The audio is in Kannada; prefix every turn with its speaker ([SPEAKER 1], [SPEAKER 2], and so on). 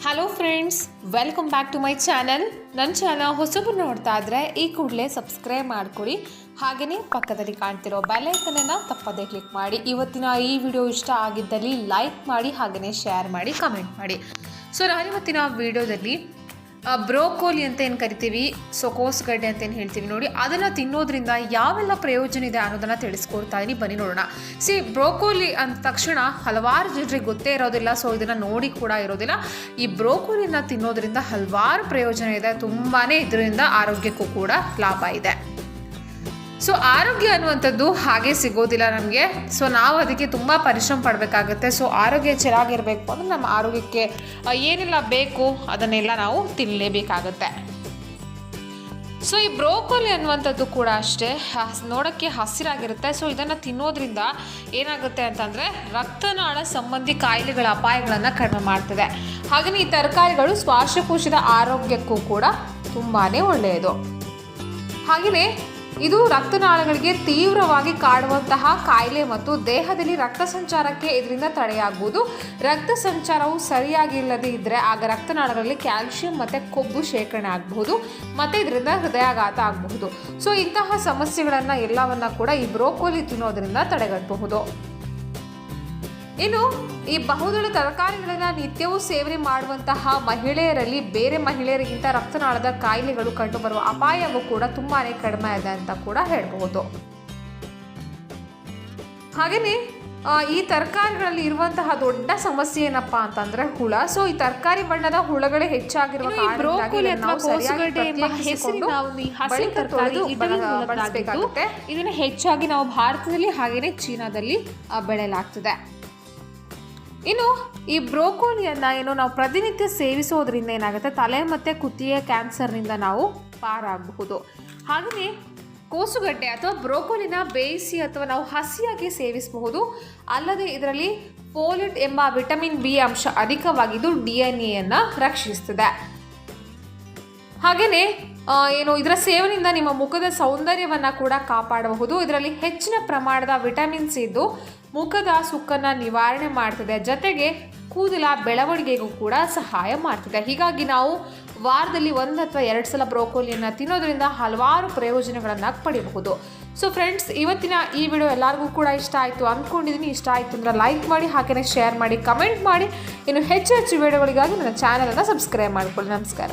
[SPEAKER 1] Hello friends, welcome back to my channel. ನನ್ನ ಚಾನಲ್ ಹೊಸಬರು ನೋಡ್ತಾ ಇದ್ರೆ ಈ ಕೂಡಲೇ ಸಬ್ಸ್ಕ್ರೈಬ್ ಮಾಡ್ಕೊಳ್ಳಿ. ಹಾಗೆಯೇ ಪಕ್ಕದಲ್ಲಿ ಕಾಣ್ತಿರೋ ಬೆಲ್ ಐಕನನ್ನು ತಪ್ಪದೇ ಕ್ಲಿಕ್ ಮಾಡಿ. ಇವತ್ತಿನ ಈ ವಿಡಿಯೋ ಇಷ್ಟ ಆಗಿದ್ದಲ್ಲಿ ಲೈಕ್ ಮಾಡಿ, ಹಾಗೆಯೇ ಶೇರ್ ಮಾಡಿ, ಕಮೆಂಟ್ ಮಾಡಿ. ಸೊ ನಾನಿವತ್ತಿನ ವಿಡಿಯೋದಲ್ಲಿ ಬ್ರೋಕೋಲಿ ಅಂತ ಏನು ಕರಿತೀವಿ, ಕೋಸುಗಡ್ಡೆ ಅಂತ ಏನು ಹೇಳ್ತೀವಿ ನೋಡಿ, ಅದನ್ನು ತಿನ್ನೋದ್ರಿಂದ ಯಾವೆಲ್ಲ ಪ್ರಯೋಜನ ಇದೆ ಅನ್ನೋದನ್ನು ತಿಳಿಸ್ಕೊಡ್ತಾ ಇದ್ದೀನಿ. ಬನ್ನಿ ನೋಡೋಣ. ಬ್ರೋಕೋಲಿ ಅಂದ ತಕ್ಷಣ ಹಲವಾರು ಜನರಿಗೆ ಗೊತ್ತೇ ಇರೋದಿಲ್ಲ, ಸೊ ಇದನ್ನು ನೋಡಿ ಕೂಡ ಇರೋದಿಲ್ಲ. ಈ ಬ್ರೋಕೋಲಿನ ತಿನ್ನೋದ್ರಿಂದ ಹಲವಾರು ಪ್ರಯೋಜನ ಇದೆ, ತುಂಬಾ ಇದರಿಂದ ಆರೋಗ್ಯಕ್ಕೂ ಕೂಡ ಲಾಭ ಇದೆ. ಸೊ ಆರೋಗ್ಯ ಅನ್ನುವಂಥದ್ದು ಹಾಗೆ ಸಿಗೋದಿಲ್ಲ ನಮಗೆ. ಸೊ ನಾವು ಅದಕ್ಕೆ ತುಂಬ ಪರಿಶ್ರಮ ಪಡಬೇಕಾಗುತ್ತೆ. ಸೊ ಆರೋಗ್ಯ ಚೆನ್ನಾಗಿರಬೇಕು ಅಂದರೆ ನಮ್ಮ ಆರೋಗ್ಯಕ್ಕೆ ಏನೆಲ್ಲ ಬೇಕು ಅದನ್ನೆಲ್ಲ ನಾವು ತಿನ್ನಲೇಬೇಕಾಗತ್ತೆ. ಸೊ ಈ ಬ್ರೋಕೋಲಿ ಅನ್ನುವಂಥದ್ದು ಕೂಡ ಅಷ್ಟೇ, ನೋಡೋಕ್ಕೆ ಹಸಿರಾಗಿರುತ್ತೆ. ಸೊ ಇದನ್ನು ತಿನ್ನೋದ್ರಿಂದ ಏನಾಗುತ್ತೆ ಅಂತಂದರೆ ರಕ್ತನಾಳ ಸಂಬಂಧಿ ಕಾಯಿಲೆಗಳ ಅಪಾಯಗಳನ್ನು ಕಡಿಮೆ ಮಾಡ್ತದೆ. ಹಾಗೆಯೇ ಈ ತರಕಾರಿಗಳು ಶ್ವಾಸಕೋಶದ ಆರೋಗ್ಯಕ್ಕೂ ಕೂಡ ತುಂಬಾ ಒಳ್ಳೆಯದು. ಹಾಗೆಯೇ ಇದು ರಕ್ತನಾಳಗಳಿಗೆ ತೀವ್ರವಾಗಿ ಕಾಡುವಂತಹ ಕಾಯಿಲೆ ಮತ್ತು ದೇಹದಲ್ಲಿ ರಕ್ತ ಸಂಚಾರಕ್ಕೆ ಇದರಿಂದ ತಡೆಯಾಗುವುದು. ರಕ್ತ ಸಂಚಾರವು ಸರಿಯಾಗಿಲ್ಲದೆ ಇದ್ದರೆ ಆಗ ರಕ್ತನಾಳಗಳಲ್ಲಿ ಕ್ಯಾಲ್ಸಿಯಂ ಮತ್ತು ಕೊಬ್ಬು ಶೇಖರಣೆ ಆಗಬಹುದು ಮತ್ತು ಇದರಿಂದ ಹೃದಯಾಘಾತ ಆಗಬಹುದು. ಸೊ ಇಂತಹ ಸಮಸ್ಯೆಗಳನ್ನು ಎಲ್ಲವನ್ನ ಕೂಡ ಈ ಬ್ರೋಕೋಲಿ ತಿನ್ನೋದ್ರಿಂದ ತಡೆಗಟ್ಟಬಹುದು. ಇನ್ನು ಈ ಬಹುದಳ ತರಕಾರಿಗಳನ್ನು ನಿತ್ಯವೂ ಸೇವನೆ ಮಾಡುವಂತಹ ಮಹಿಳೆಯರಲ್ಲಿ ಬೇರೆ ಮಹಿಳೆಯರಿಗಿಂತ ರಕ್ತನಾಳದ ಕಾಯಿಲೆಗಳು ಕಂಡುಬರುವ ಅಪಾಯವೂ ಕೂಡ ತುಂಬಾ ಕಡಿಮೆ ಇದೆ ಅಂತ ಕೂಡ ಹೇಳಬಹುದು. ಹಾಗೆಯೇ ಈ ತರಕಾರಿಗಳಲ್ಲಿ ಇರುವಂತಹ ದೊಡ್ಡ ಸಮಸ್ಯೆ ಏನಪ್ಪಾ ಅಂತಂದ್ರೆ ಹುಳ. ಸೊ ಈ ತರಕಾರಿ ಬಣ್ಣದ ಹುಳಗಳೇ ಹೆಚ್ಚಾಗಿರುವ ಇದನ್ನು ಹೆಚ್ಚಾಗಿ ನಾವು ಭಾರತದಲ್ಲಿ ಹಾಗೆಯೇ ಚೀನಾದಲ್ಲಿ ಬೆಳೆಯಲಾಗ್ತದೆ. ಇನ್ನು ಈ ಬ್ರೋಕೋಲಿಯನ್ನು ನಾವು ಪ್ರತಿನಿತ್ಯ ಸೇವಿಸೋದ್ರಿಂದ ಏನಾಗುತ್ತೆ, ತಲೆ ಮತ್ತು ಕುತ್ತಿಗೆಯ ಕ್ಯಾನ್ಸರ್ನಿಂದ ನಾವು ಪಾರಾಗಬಹುದು. ಹಾಗೆಯೇ ಕೋಸುಗಡ್ಡೆ ಅಥವಾ ಬ್ರೋಕೋಲಿನ ಬೇಯಿಸಿ ಅಥವಾ ನಾವು ಹಸಿಯಾಗಿ ಸೇವಿಸಬಹುದು. ಅಲ್ಲದೆ ಇದರಲ್ಲಿ ಫೋಲೇಟ್ ಎಂಬ ವಿಟಮಿನ್ ಬಿ ಅಂಶ ಅಧಿಕವಾಗಿದ್ದು DNA ರಕ್ಷಿಸುತ್ತದೆ. ಹಾಗೆಯೇ ಇದರ ಸೇವನೆಯಿಂದ ನಿಮ್ಮ ಮುಖದ ಸೌಂದರ್ಯವನ್ನು ಕೂಡ ಕಾಪಾಡಬಹುದು. ಇದರಲ್ಲಿ ಹೆಚ್ಚಿನ ಪ್ರಮಾಣದ ವಿಟಮಿನ್ಸ್ ಇದ್ದು ಮುಖದ ಸುಕ್ಕನ್ನು ನಿವಾರಣೆ ಮಾಡ್ತದೆ, ಜೊತೆಗೆ ಕೂದಲ ಬೆಳವಣಿಗೆಗೂ ಕೂಡ ಸಹಾಯ ಮಾಡ್ತದೆ. ಹೀಗಾಗಿ ನಾವು ವಾರದಲ್ಲಿ 1 ಅಥವಾ 2 ಸಲ ಬ್ರೋಕೋಲಿಯನ್ನು ತಿನ್ನೋದ್ರಿಂದ ಹಲವಾರು ಪ್ರಯೋಜನಗಳನ್ನು ಪಡೆಯಬಹುದು. ಸೊ ಫ್ರೆಂಡ್ಸ್, ಇವತ್ತಿನ ಈ ವಿಡಿಯೋ ಎಲ್ಲರಿಗೂ ಕೂಡ ಇಷ್ಟ ಆಯಿತು ಅಂದ್ಕೊಂಡಿದ್ದೀನಿ. ಇಷ್ಟ ಆಯಿತು ಅಂದರೆ ಲೈಕ್ ಮಾಡಿ, ಹಾಗೆಯೇ ಶೇರ್ ಮಾಡಿ, ಕಮೆಂಟ್ ಮಾಡಿ. ಇನ್ನು ಹೆಚ್ಚು ವಿಡಿಯೋಗಳಿಗಾಗಿ ನನ್ನ ಚಾನಲನ್ನು ಸಬ್ಸ್ಕ್ರೈಬ್ ಮಾಡಿಕೊಳ್ಳಿ. ನಮಸ್ಕಾರ.